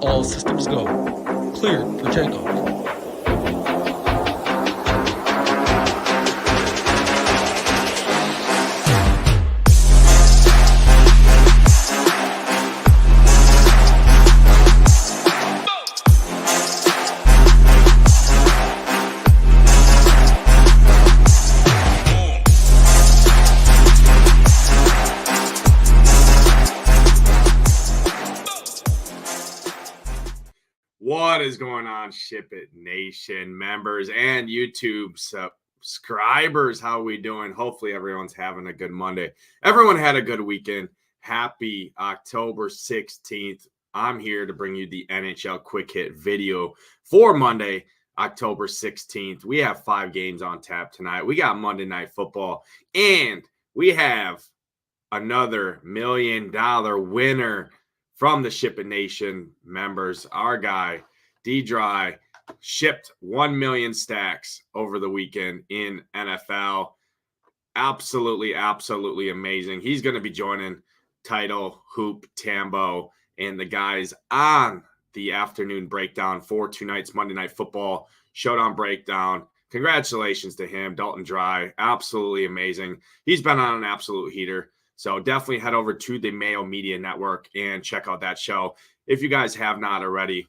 All systems go. Cleared for takeoff. What is going on, SHIPIT Nation members and YouTube subscribers? How are we doing? Hopefully everyone's having a good Monday. Everyone had a good weekend. Happy October 16th. I'm here to bring you the NHL Quick Hit video for Monday, October 16th. We have 5 games on tap tonight. We got Monday Night Football, and we have another $1 million winner from the SHIPIT Nation members. Our guy, D-Dry, shipped 1 million stacks over the weekend in NFL. Absolutely, absolutely amazing. He's going to be joining Title, Hoop, Tambo, and the guys on the afternoon breakdown for tonight's Monday Night Football Showdown Breakdown. Congratulations to him, Dalton Dry. Absolutely amazing. He's been on an absolute heater. So definitely head over to the Mayo Media Network and check out that show if you guys have not already.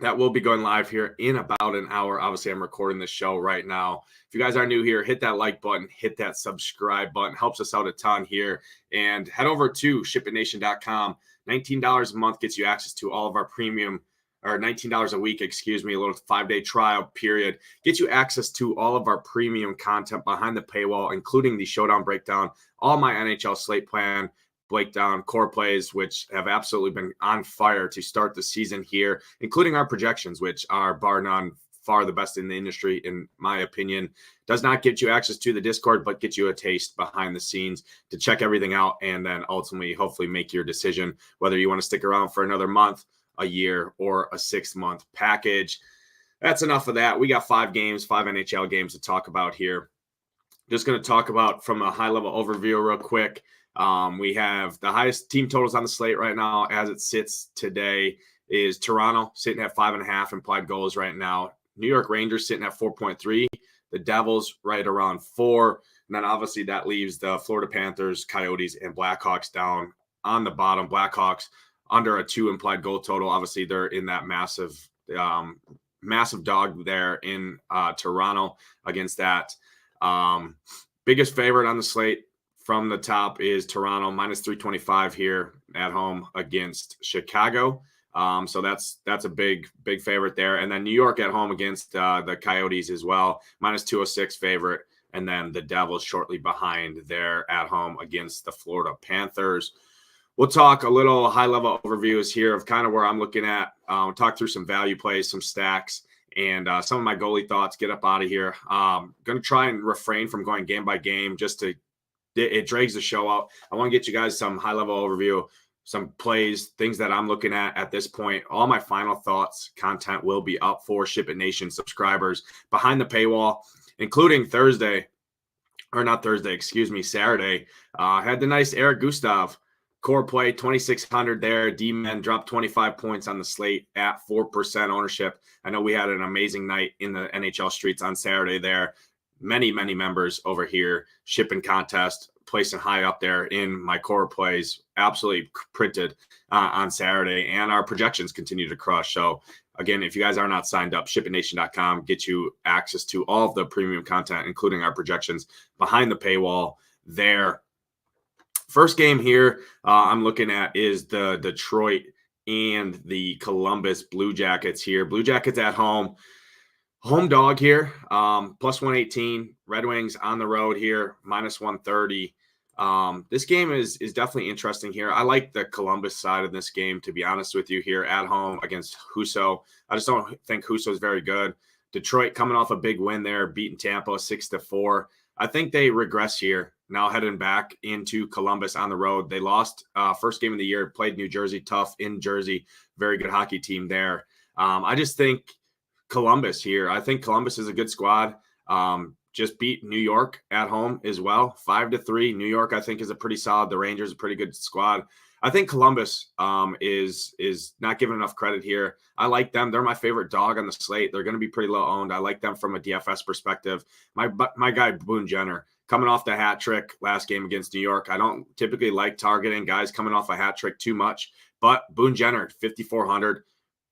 That will be going live here in about an hour. Obviously, I'm recording this show right now. If you guys are new here, hit that like button, hit that subscribe button. Helps us out a ton here. And head over to shipitnation.com. $19 a month gets you access to all of our premium, or $19 a week, a little 5-day trial period. Gets you access to all of our premium content behind the paywall, including the Showdown Breakdown, all my NHL slate plan breakdown, core plays, which have absolutely been on fire to start the season here, including our projections, which are bar none far the best in the industry, in my opinion. Does not get you access to the Discord, but get you a taste behind the scenes to check everything out and then ultimately, hopefully, make your decision whether you want to stick around for another month, a year, or a 6-month package. That's enough of that. We got 5 games, 5 NHL games to talk about here. Just going to talk about from a high-level overview real quick. We have the highest team totals on the slate right now as it sits today is Toronto sitting at 5.5 implied goals right now. New York Rangers sitting at 4.3. The Devils right around 4. And then obviously that leaves the Florida Panthers, Coyotes, and Blackhawks down on the bottom. Blackhawks under a 2 implied goal total. Obviously they're in that massive dog there in Toronto against that. Biggest favorite on the slate from the top is Toronto, minus 325 here at home against Chicago. So that's a big favorite there. And then New York at home against the Coyotes as well, minus 206 favorite. And then the Devils shortly behind there at home against the Florida Panthers. We'll talk a little high-level overviews here of kind of where I'm looking at. We'll talk through some value plays, some stacks, and some of my goalie thoughts. Get up out of here. Going to try and refrain from going game by game just to it drags the show out. I want to get you guys some high-level overview, some plays, things that I'm looking at this point. All my final thoughts content will be up for SHIPIT Nation subscribers behind the paywall, including Saturday. Had the nice Eric Gustav core play, 2,600 there. D-Men dropped 25 points on the slate at 4% ownership. I know we had an amazing night in the NHL streets on Saturday there. Many members over here shipping contest, placing high up there in my core plays, absolutely printed on Saturday, and our projections continue to crush. So again, if you guys are not signed up, shipitnation.com get you access to all of the premium content, including our projections behind the paywall there. First game here I'm looking at is the Detroit and the Columbus Blue Jackets here. Blue Jackets at home. Home dog here, plus 118. Red Wings on the road here, minus 130. This game is definitely interesting here. I like the Columbus side of this game, to be honest with you, here at home against Husso. I just don't think Husso is very good. Detroit coming off a big win there, beating Tampa 6-4. I think they regress here, now heading back into Columbus on the road. They lost first game of the year, played New Jersey tough in Jersey. Very good hockey team there. I just think Columbus here. I think Columbus is a good squad. just beat New York at home as well, 5-3. New York, I think, is a pretty solid. The Rangers, a pretty good squad. I think Columbus is not given enough credit here. I like them. They're my favorite dog on the slate. They're going to be pretty low owned. I like them from a DFS perspective. My guy, Boone Jenner, coming off the hat trick last game against New York. I don't typically like targeting guys coming off a hat trick too much, but Boone Jenner, 5,400,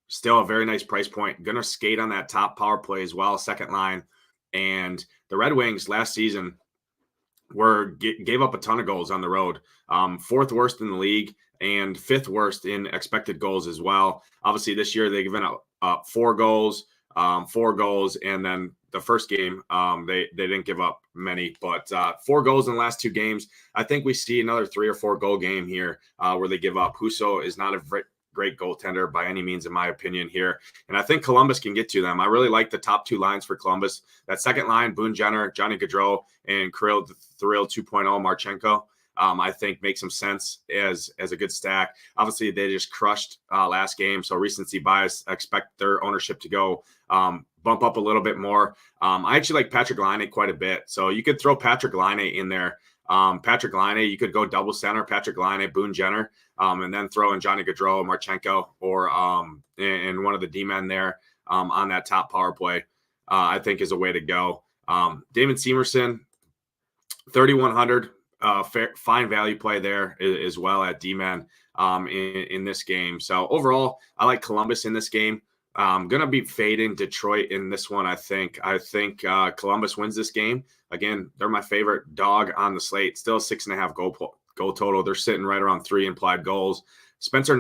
still a very nice price point. Going to skate on that top power play as well, second line. And the Red Wings last season gave up a ton of goals on the road. Fourth worst in the league and fifth worst in expected goals as well. Obviously, this year they've given up 4 goals, and then the first game they didn't give up many, but 4 goals in the last 2 games. I think we see another 3 or 4 goal game here where they give up. Husso is not a great goaltender by any means, in my opinion here. And I think Columbus can get to them. I really like the top 2 lines for Columbus. That second line, Boone Jenner, Johnny Gaudreau, and Kirill 2.0 Marchenko, I think makes some sense as a good stack. Obviously, they just crushed last game, so recency bias. I expect their ownership to go bump up a little bit more. I actually like Patrick Laine quite a bit, so you could throw Patrick Laine in there. Patrick Laine, you could go double center, Patrick Laine, Boone Jenner, and then throw in Johnny Gaudreau, Marchenko, or and one of the D-men there on that top power play, I think is a way to go. Damon Semerson, 3,100, fine value play there as well at D-men in this game. So overall, I like Columbus in this game. I'm going to be fading Detroit in this one, I think. I think Columbus wins this game. Again, they're my favorite dog on the slate. Still 6.5 goal total. They're sitting right around 3 implied goals. Spencer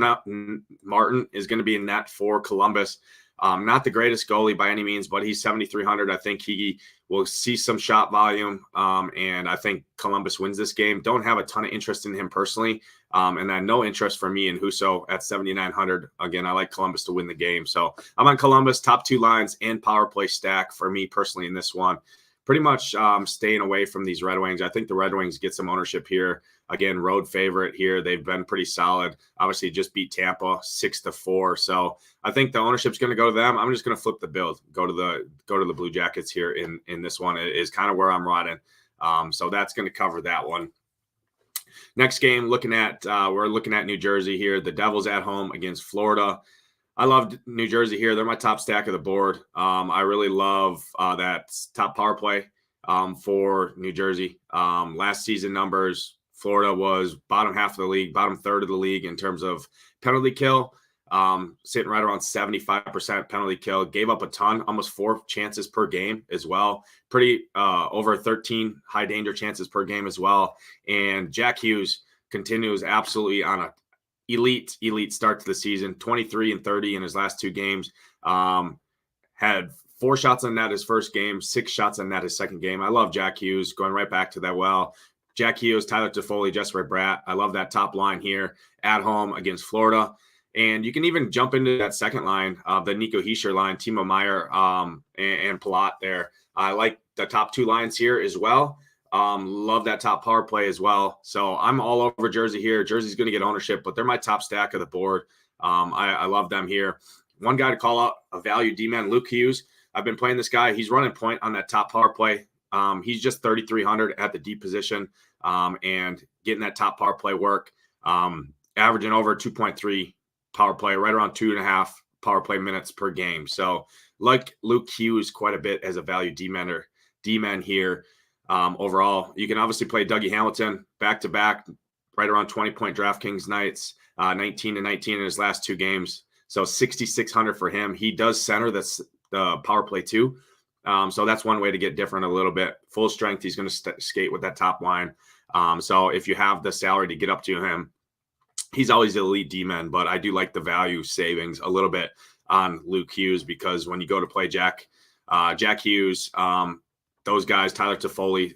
Martin is going to be in net for Columbus. Not the greatest goalie by any means, but he's 7,300. I think he will see some shot volume, and I think Columbus wins this game. Don't have a ton of interest in him personally, and then no interest for me in Husso at 7,900. Again, I like Columbus to win the game. So I'm on Columbus, top 2 lines and power play stack for me personally in this one. Pretty much staying away from these Red Wings. I think the Red Wings get some ownership here. Again, road favorite here. They've been pretty solid. Obviously, just beat Tampa 6-4. So I think the ownership's going to go to them. I'm just going to flip the build. Go to the Blue Jackets here in this one. It is kind of where I'm riding. So that's going to cover that one. Next game, we're looking at New Jersey here. The Devils at home against Florida. I love New Jersey here. They're my top stack of the board. I really love that top power play for New Jersey. Last season numbers, Florida was bottom half of the league, bottom third of the league in terms of penalty kill, sitting right around 75% penalty kill. Gave up a ton, almost 4 chances per game as well. Pretty over 13 high danger chances per game as well. And Jack Hughes continues absolutely on a elite start to the season, 23-30 in his last 2 games. Had 4 shots on net his first game, 6 shots on net his second game. I love Jack Hughes, going right back to that well. Jack Hughes, Tyler Toffoli, Jesper Bratt. I love that top line here at home against Florida. And you can even jump into that second line, the Nico Hischier line, Timo Meier, and Palat there. I like the top 2 lines here as well. Love that top power play as well. So I'm all over Jersey here. Jersey's going to get ownership, but they're my top stack of the board. I love them here. One guy to call out, a value D-man, Luke Hughes. I've been playing this guy. He's running point on that top power play. He's just 3,300 at the D position and getting that top power play work, averaging over 2.3 power play, right around 2.5 power play minutes per game. So like Luke Hughes quite a bit as a value D-man here. Overall, you can obviously play Dougie Hamilton back-to-back, right around 20-point DraftKings nights, 19-19 in his last 2 games. So 6,600 for him. He does center the power play too. So that's one way to get different a little bit. Full strength, he's going to skate with that top line. So if you have the salary to get up to him, he's always the elite D-man, but I do like the value savings a little bit on Luke Hughes, because when you go to play Jack Hughes, those guys, Tyler Toffoli,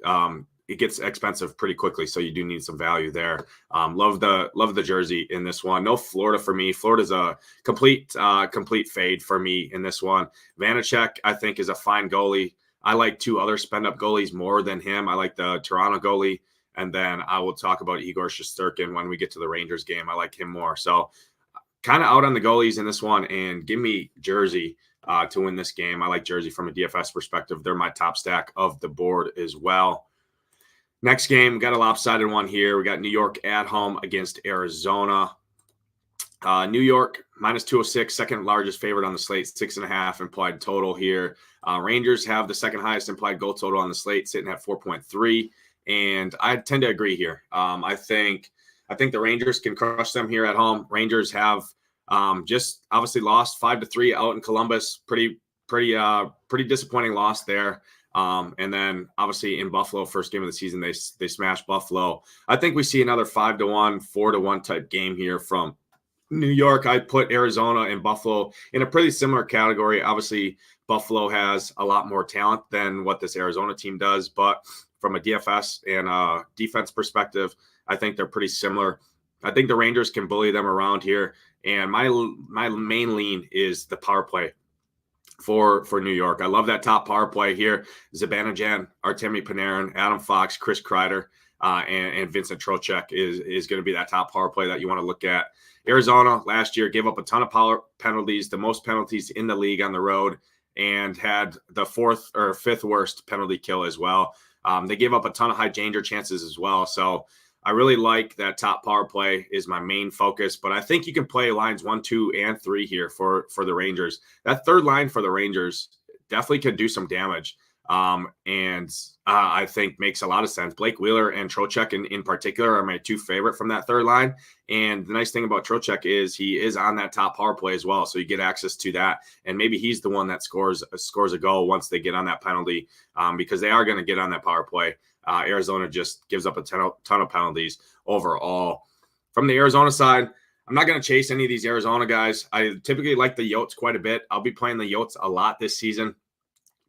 it gets expensive pretty quickly, so you do need some value there. Love the jersey in this one. No Florida for me. Florida's a complete fade for me in this one. Vanacek, I think, is a fine goalie. I like 2 other spend-up goalies more than him. I like the Toronto goalie, and then I will talk about Igor Shesterkin when we get to the Rangers game. I like him more. So kind of out on the goalies in this one and give me Jersey to win this game. I like Jersey from a DFS perspective. They're my top stack of the board as well. Next game, got a lopsided one here. We got New York at home against Arizona. New York minus 206, second largest favorite on the slate, 6.5 implied total here. Rangers have the second highest implied goal total on the slate, sitting at 4.3. And I tend to agree here. I think the Rangers can crush them here at home. Rangers have just obviously lost 5-3 out in Columbus. Pretty disappointing loss there. And then obviously in Buffalo, first game of the season, they smashed Buffalo. I think we see another 5-1, 4-1 type game here from New York. I put Arizona and Buffalo in a pretty similar category. Obviously, Buffalo has a lot more talent than what this Arizona team does, but from a DFS and defense perspective, I think they're pretty similar. I think the Rangers can bully them around here, and my main lean is the power play for New York. I love that top power play here. Zibanejad, Artemi Panarin, Adam Fox, Chris Kreider, and Vincent Trocheck is going to be that top power play that you want to look at. Arizona last year gave up a ton of power penalties, the most penalties in the league on the road, and had the fourth or fifth worst penalty kill as well. They gave up a ton of high danger chances as well. So I really like that top power play is my main focus, but I think you can play lines 1, 2, and 3 here for the Rangers. That third line for the Rangers definitely could do some damage. I think makes a lot of sense. Blake Wheeler and Trocheck in particular are my two favorite from that third line. And the nice thing about Trocheck is he is on that top power play as well. So you get access to that. And maybe he's the one that scores a goal once they get on that penalty, because they are going to get on that power play. Arizona just gives up a ton of penalties overall. From the Arizona side, I'm not going to chase any of these Arizona guys. I typically like the Yotes quite a bit. I'll be playing the Yotes a lot this season.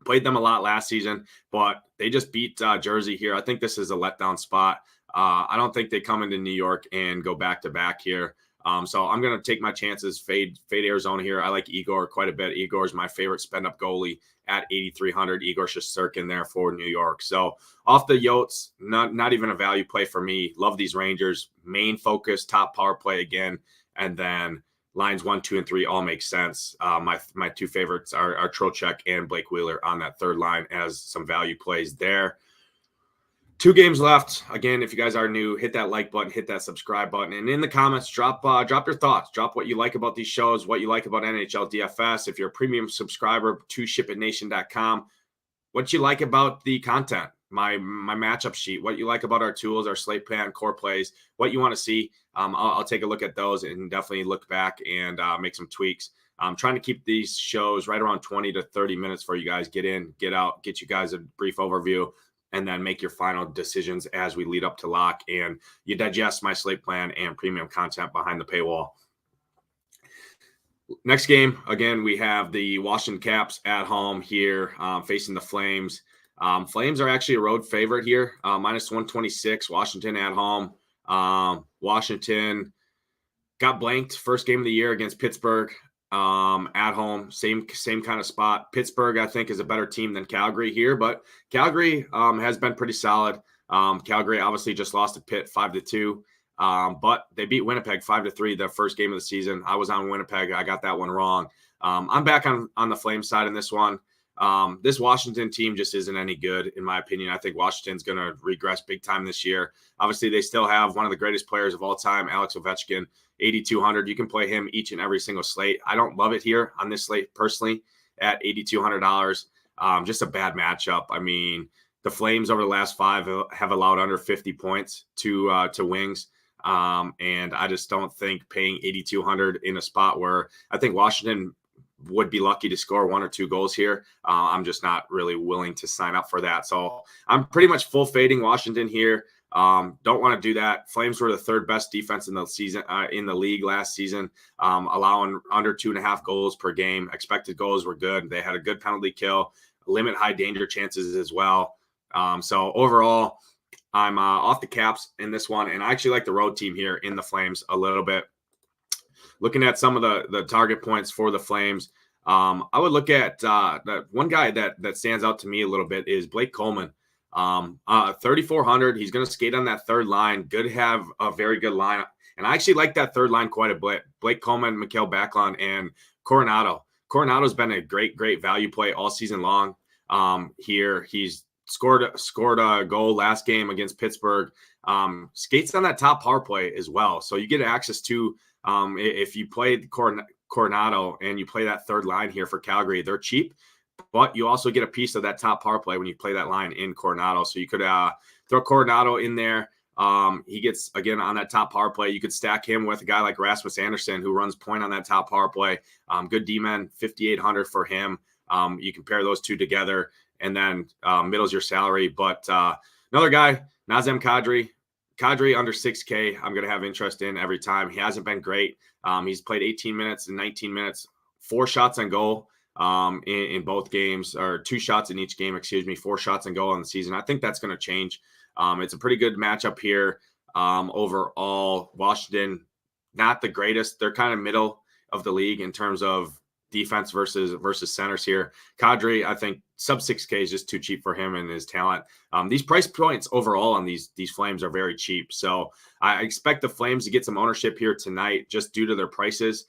Played them a lot last season, but they just beat Jersey here. I think this is a letdown spot. I don't think they come into New York and go back-to-back here. So I'm going to take my chances, fade Arizona here. I like Igor quite a bit. Igor is my favorite spend-up goalie at 8,300. Igor Shesterkin there for New York. So off the Yotes, not even a value play for me. Love these Rangers. Main focus, top power play again, and then lines 1, 2, and 3 all make sense. My two favorites are Trocheck and Blake Wheeler on that third line as some value plays there. 2 games left. Again, if you guys are new, hit that like button, hit that subscribe button, and in the comments, drop your thoughts. Drop what you like about these shows, what you like about NHL DFS. If you're a premium subscriber to SHIPITNation.com, what you like about the content, my matchup sheet, what you like about our tools, our slate plan, core plays, what you want to see. I'll take a look at those and definitely look back and make some tweaks. I'm trying to keep these shows right around 20 to 30 minutes for you guys. Get in, get out, get you guys a brief overview, and then make your final decisions as we lead up to lock and you digest my slate plan and premium content behind the paywall. Next game, again, we have the Washington Caps at home here facing the Flames. Flames are actually a road favorite here, minus 126. Washington at home. Washington got blanked first game of the year against Pittsburgh at home. Same kind of spot. Pittsburgh, I think, is a better team than Calgary here, but Calgary has been pretty solid. Calgary obviously just lost to Pitt 5-2. But they beat Winnipeg 5-3 the first game of the season. I was on Winnipeg. I got that one wrong. I'm back on the Flames side in this one. This Washington team just isn't any good, in my opinion. I think Washington's going to regress big time this year. Obviously, they still have one of the greatest players of all time, Alex Ovechkin, 8,200. You can play him each and every single slate. I don't love it here on this slate personally at $8,200. Just a bad matchup. I mean, the Flames over the last 5 have allowed under 50 points to Wings. And I just don't think paying $8,200 in a spot where I think Washington would be lucky to score 1 or 2 goals here. I'm just not really willing to sign up for that. So I'm pretty much full fading Washington here. Don't want to do that. Flames were the 3rd best defense in the season, in the league last season, allowing under 2.5 goals per game. Expected goals were good. They had a good penalty kill, limit high danger chances as well. So overall, I'm off the Caps in this one, and I actually like the road team here in the Flames a little bit. Looking at some of the target points for the Flames, I would look at the one guy that stands out to me a little bit is Blake Coleman. 3,400. He's going to skate on that third line. Good have a very good line. And I actually like that third line quite a bit. Blake Coleman, Mikhail Backlund, and Coronado. Coronado's been a great value play all season long. Here he's scored a goal last game against Pittsburgh. Skates on that top power play as well. So you get access to, if you play Coronado and you play that third line here for Calgary, they're cheap, but you also get a piece of that top power play when you play that line in Coronado. So you could throw Coronado in there. He gets, again, on that top power play. You could stack him with a guy like Rasmus Anderson, who runs point on that top power play. Good D-men, 5,800 for him. You can pair those two together, and then middle's your salary. But another guy, Nazem Kadri under 6K, I'm going to have interest in every time. He hasn't been great. He's played 18 minutes and 19 minutes, 4 shots on goal in both games, or 2 shots in each game, 4 shots on goal in the season. I think that's going to change. It's a pretty good matchup here. Overall, Washington, not the greatest. They're kind of middle of the league in terms of defense versus centers here. Kadri, I think sub 6K is just too cheap for him and his talent. These price points overall on these Flames are very cheap. So I expect the Flames to get some ownership here tonight just due to their prices.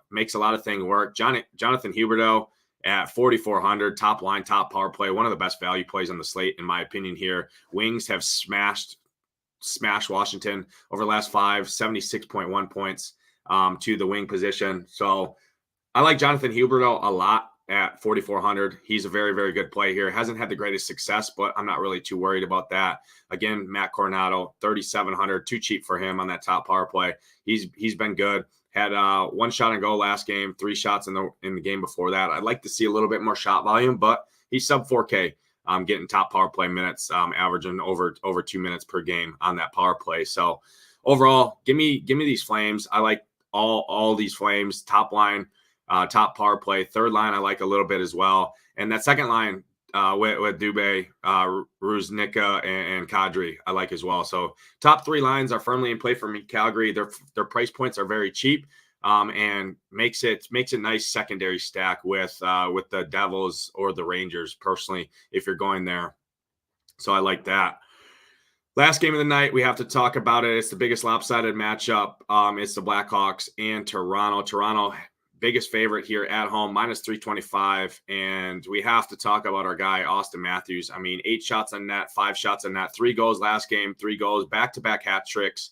Makes a lot of things work. Jonathan Huberdeau at 4,400, top line, top power play, one of the best value plays on the slate, in my opinion here. Wings have smashed Washington over the last 5, 76.1 points to the wing position. So I like Jonathan Huberdeau a lot at 4,400. He's a very good play here. Hasn't had the greatest success, but I'm not really too worried about that. Again, Matt Coronado, 3,700, too cheap for him on that top power play. He's been good. Had 1 shot on goal last game, 3 shots in the game before that. I'd like to see a little bit more shot volume, but he's sub 4K, getting top power play minutes, averaging over 2 minutes per game on that power play. So overall, give me these Flames. I like all these Flames. Top line, top power play. Third line, I like a little bit as well. And that second line with Dubé, Ruznicka, and Kadri, I like as well. So top 3 lines are firmly in play for me. Calgary, their price points are very cheap, and makes it nice secondary stack with the Devils or the Rangers, personally, if you're going there. So I like that. Last game of the night, we have to talk about it. It's the biggest lopsided matchup. It's the Blackhawks and Toronto. Toronto, biggest favorite here at home, minus 325. And we have to talk about our guy, Austin Matthews. I mean, 8 shots on net, 5 shots on net, 3 goals last game, 3 goals, back-to-back hat tricks.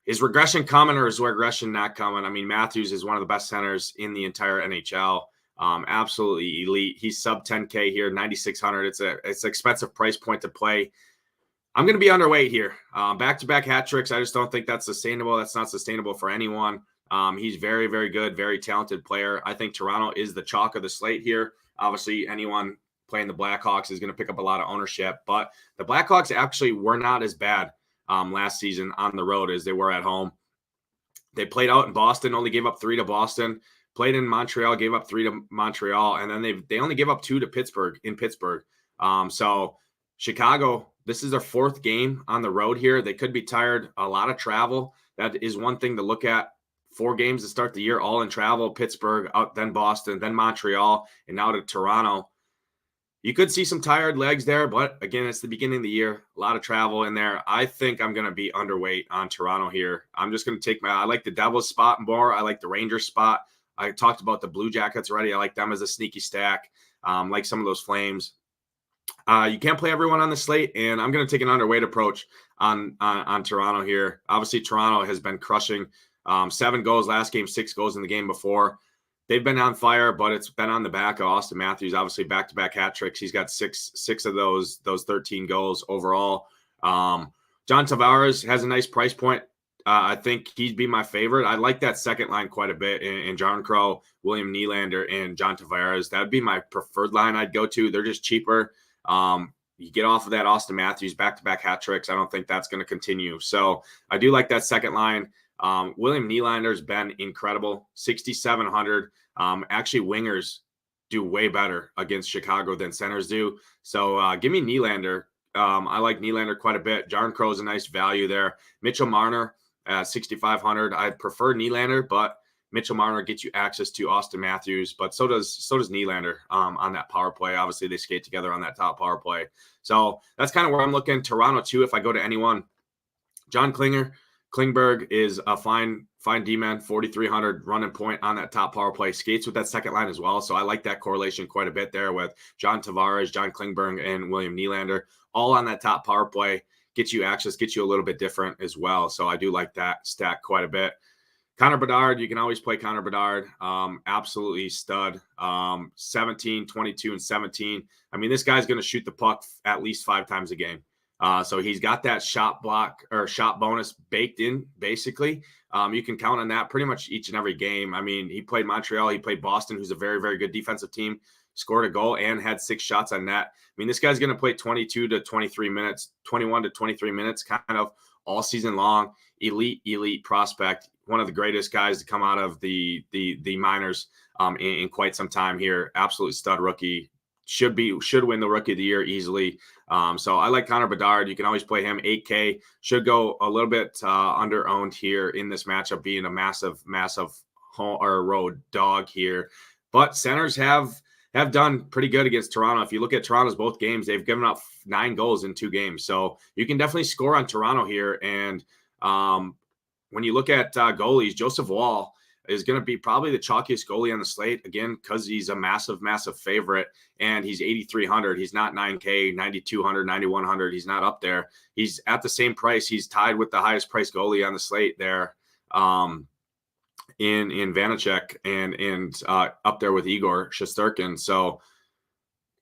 Is regression coming or is regression not coming? I mean, Matthews is one of the best centers in the entire NHL. Absolutely elite. He's sub 10K here, 9,600. It's an expensive price point to play. I'm going to be underweight here. Back-to-back hat tricks, I just don't think that's sustainable. That's not sustainable for anyone. He's very good, very talented player. I think Toronto is the chalk of the slate here. Obviously, anyone playing the Blackhawks is going to pick up a lot of ownership, but the Blackhawks actually were not as bad last season on the road as they were at home. They played out in Boston, only gave up 3 to Boston. Played in Montreal, gave up 3 to Montreal, and then they only gave up 2 to Pittsburgh in Pittsburgh. So Chicago, this is their 4th game on the road here. They could be tired. A lot of travel. That is one thing to look at. 4 games to start the year, all in travel. Pittsburgh, then Boston, then Montreal, and now to Toronto. You could see some tired legs there, but again, it's the beginning of the year. A lot of travel in there. I think I'm going to be underweight on Toronto here. I'm just going to take I like the Devils spot more. I like the Rangers spot. I talked about the Blue Jackets already. I like them as a sneaky stack, like some of those Flames. You can't play everyone on the slate, and I'm going to take an underweight approach on Toronto here. Obviously, Toronto has been crushing. 7 goals last game, 6 goals in the game before. They've been on fire, but it's been on the back of Austin Matthews. Obviously, back-to-back hat tricks. He's got six of those 13 goals overall. John Tavares has a nice price point. I think he'd be my favorite. I like that second line quite a bit in John Crow, William Nylander, and John Tavares. That would be my preferred line I'd go to. They're just cheaper. You get off of that Austin Matthews back-to-back hat tricks. I don't think that's going to continue. So I do like that second line. William Nylander's been incredible, 6,700. Actually, wingers do way better against Chicago than centers do. So give me Nylander. I like Nylander quite a bit. Jarn Crow is a nice value there. Mitchell Marner at 6,500. I prefer Nylander, but Mitchell Marner gets you access to Austin Matthews, but so does Nylander on that power play. Obviously, they skate together on that top power play. So that's kind of where I'm looking. Toronto, too, if I go to anyone. John Klinger, Klingberg is a fine D-man, 4,300 running point on that top power play. Skates with that second line as well. So I like that correlation quite a bit there with John Tavares, John Klingberg, and William Nylander, all on that top power play. Get you access, get you a little bit different as well. So I do like that stack quite a bit. Connor Bedard, you can always play Connor Bedard. Absolutely stud. 17, 22, and 17. I mean, this guy's going to shoot the puck at least 5 times a game. So he's got that shot block or shot bonus baked in, basically. You can count on that pretty much each and every game. I mean, he played Montreal. He played Boston, who's a very, very good defensive team, scored a goal and had 6 shots on net. I mean, this guy's going to play 22 to 23 minutes, 21 to 23 minutes, kind of all season long. Elite prospect. One of the greatest guys to come out of the minors in quite some time here. Absolute stud rookie. Should win the Rookie of the Year easily. So I like Connor Bedard. You can always play him. 8K should go a little bit under-owned here in this matchup, being a massive home or road dog here. But centers have done pretty good against Toronto. If you look at Toronto's both games, they've given up 9 goals in 2 games. So you can definitely score on Toronto here. And when you look at goalies, Joseph Woll is going to be probably the chalkiest goalie on the slate, again, because he's a massive favorite, and he's 8,300. He's not 9K, 9,200, 9,100. He's not up there. He's at the same price. He's tied with the highest priced goalie on the slate there in Vanacek and up there with Igor Shesterkin. So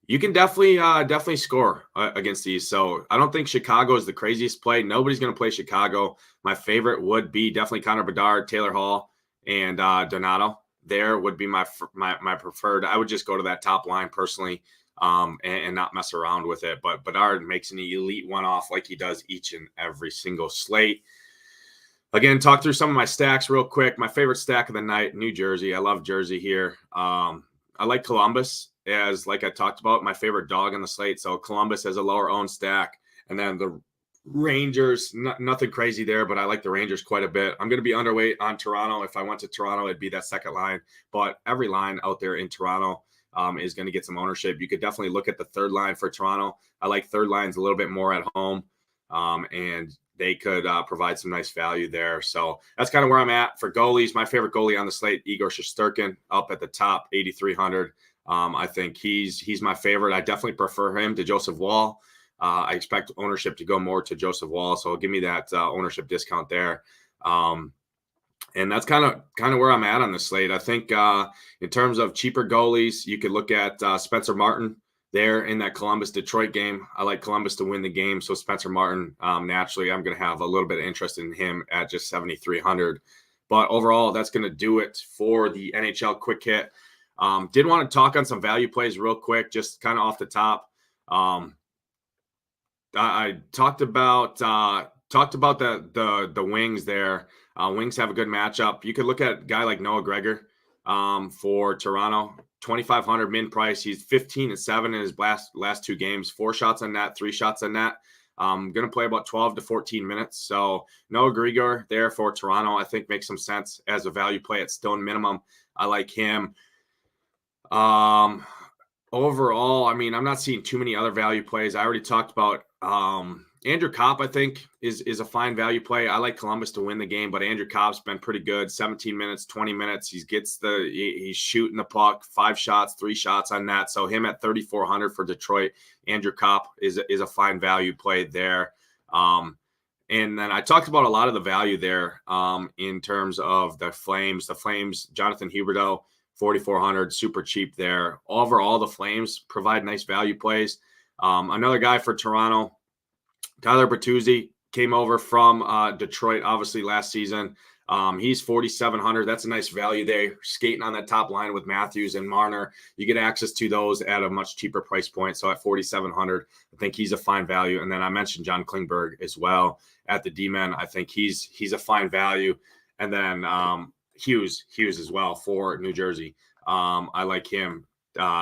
you can definitely score against these. So I don't think Chicago is the craziest play. Nobody's going to play Chicago. My favorite would be definitely Connor Bedard, Taylor Hall, and Donato. There would be my preferred. I would just go to that top line personally and not mess around with it. But Bedard makes an elite one-off like he does each and every single slate. Again, talk through some of my stacks real quick. My favorite stack of the night, New Jersey. I love Jersey here. I like Columbus as, like I talked about, my favorite dog on the slate. So Columbus has a lower owned stack. And then the Rangers, nothing crazy there, but I like the Rangers quite a bit. I'm going to be underweight on Toronto. If I went to Toronto, it'd be that second line. But every line out there in Toronto is going to get some ownership. You could definitely look at the third line for Toronto. I like third lines a little bit more at home, and they could provide some nice value there. So that's kind of where I'm at for goalies. My favorite goalie on the slate, Igor Shesterkin, up at the top, 8,300. I think he's my favorite. I definitely prefer him to Joseph Woll. I expect ownership to go more to Joseph Woll, so give me that ownership discount there. And that's kind of where I'm at on the slate. I think in terms of cheaper goalies, you could look at Spencer Martin there in that Columbus-Detroit game. I like Columbus to win the game, so Spencer Martin, naturally, I'm going to have a little bit of interest in him at just 7,300. But overall, that's going to do it for the NHL Quick Hit. Did want to talk on some value plays real quick, just kind of off the top. I talked about the Wings there. Wings have a good matchup. You could look at a guy like Noah Gregor for Toronto, 2,500 min price. He's 15-7 in his last 2 games, 4 shots on net, 3 shots on net. Going to play about 12 to 14 minutes. So Noah Gregor there for Toronto, I think makes some sense as a value play at stone minimum. I like him. Overall, I mean, I'm not seeing too many other value plays. I already talked about Andrew Kopp, I think, is a fine value play. I like Columbus to win the game, but Andrew Kopp's been pretty good. 17 minutes, 20 minutes. He's shooting the puck, 5 shots, 3 shots on that. So him at 3,400 for Detroit. Andrew Kopp is a fine value play there. And then I talked about a lot of the value there in terms of the Flames. The Flames, Jonathan Huberdeau, 4,400, super cheap there. Overall, the Flames provide nice value plays. Another guy for Toronto, Tyler Bertuzzi, came over from Detroit, obviously, last season. He's 4,700. That's a nice value there. Skating on that top line with Matthews and Marner. You get access to those at a much cheaper price point. So at 4,700, I think he's a fine value. And then I mentioned John Klingberg as well at the D-men. I think he's a fine value. And then Hughes as well for New Jersey. I like him.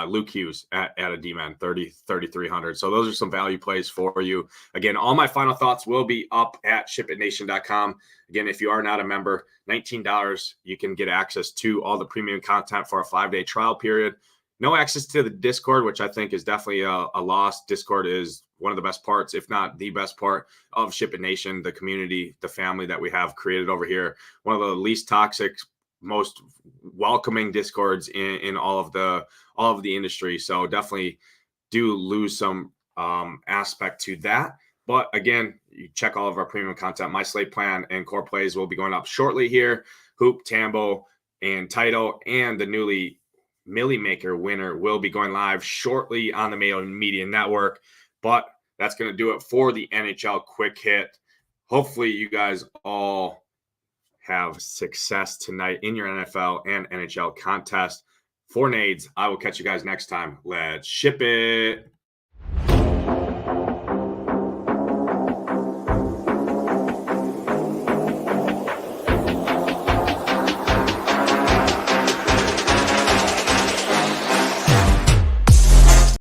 Luke Hughes at a D-man, 3,300. So those are some value plays for you. Again, all my final thoughts will be up at shipitnation.com. Again, if you are not a member, $19, you can get access to all the premium content for a 5-day trial period. No access to the Discord, which I think is definitely a loss. Discord is one of the best parts, if not the best part of SHIPIT Nation, the community, the family that we have created over here. One of the least toxic, most welcoming discords in all of the industry. So definitely do lose some aspect to that. But again, you check all of our premium content. My slate plan and core plays will be going up shortly here. Hoop, Tambo, and Title, and the newly Millie Maker winner will be going live shortly on the Mayo Media Network. But that's going to do it for the NHL Quick Hit. Hopefully you guys all have success tonight in your NFL and NHL contest. For Nades, I will catch you guys next time. Let's ship it.